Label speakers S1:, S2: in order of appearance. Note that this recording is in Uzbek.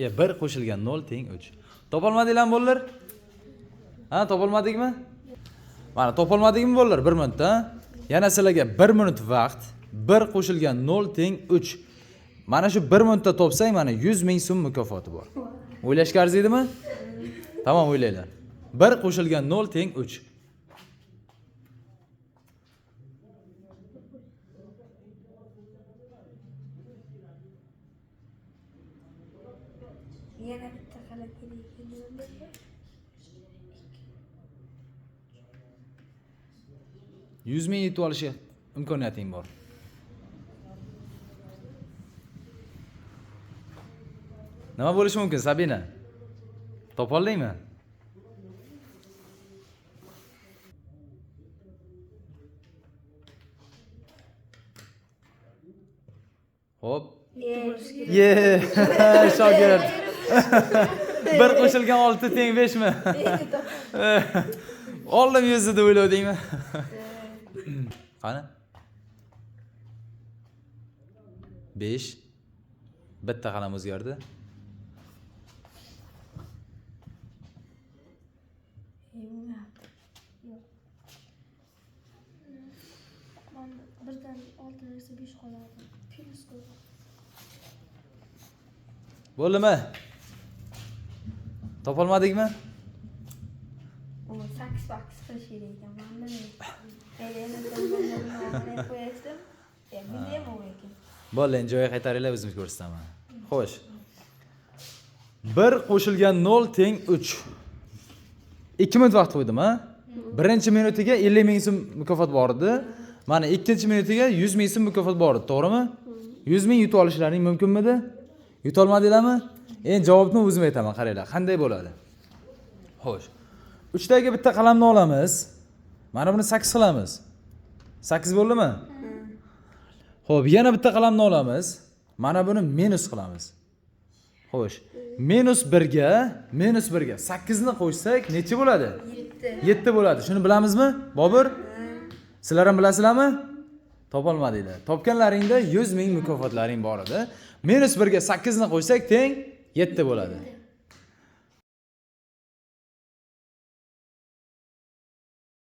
S1: 1 qo'shilgan 0 teng 3. Topolmadinglarmi bolalar? Ha, topolmadingmi? Mana topolmadingmi bolalar 1 minutda? Yana sizlarga 1 minut vaqt, 1 qo'shilgan 0 teng 3. Mana shu 1 minutda topsang, mana 100 ming so'm mukofoti bor. O'ylashga arziydimi? Tamam, o'ylanglar. 1 qo'shilgan 0 teng 3.
S2: Yana bitta qala kerak.
S1: 100 ming yutib olishga imkoniyating bor. Nima bo'lishi mumkin, Sabina? Topoldingmi? Hop. Ye, shogird. 1 qo'shilgan 6 teng 5 mi? Oldim 100 deb o'yladingmi? Qani? 5. Bitta qalam o'zgardi.
S2: Birdan 6 esa 5 qoladi. Plus ko'p.
S1: Bo'ldimi? Topolmadingmi?
S2: O 8 vaqt qilish kerak ekan. Mana endi qo'yasizmi? Bilmayman u ekan.
S1: Bo'ldi, endi joyiga qaytaringlar, o'zim ko'rsataman. Xo'sh. 1 qo'shilgan 0 teng 3. 2 minut vaqt qo'ydim, ha? Birinchi minutiga 50 ming so'm mukofot bor edi. Mana ikkinchi minutiga 100 ming so'm mukofot bor edi, to'g'rimi? 100 ming yutib olishlaring mumkinmidi? Yuta olmadinglarmi? Endi javobni o'zim aytaman, qaranglar, qanday bo'ladi. Xo'sh. 3 taga bitta qalamni olamiz. Mana buni 8 qilamiz. 8 bo'ldimi? Xo'p, yana bitta qalamni olamiz. Mana buni minus qilamiz. Xo'sh. -1 ga 8 ni qo'shsak necha bo'ladi? 7 bo'ladi. Shuni bilamizmi? Bobur? Sizlar ham bilasizlarmi? Topolmadinglar. Topganlaringda 100 ming mukofotlaring bor edi. -1 ga 8 ni qo'shsak teng 7 bo'ladi.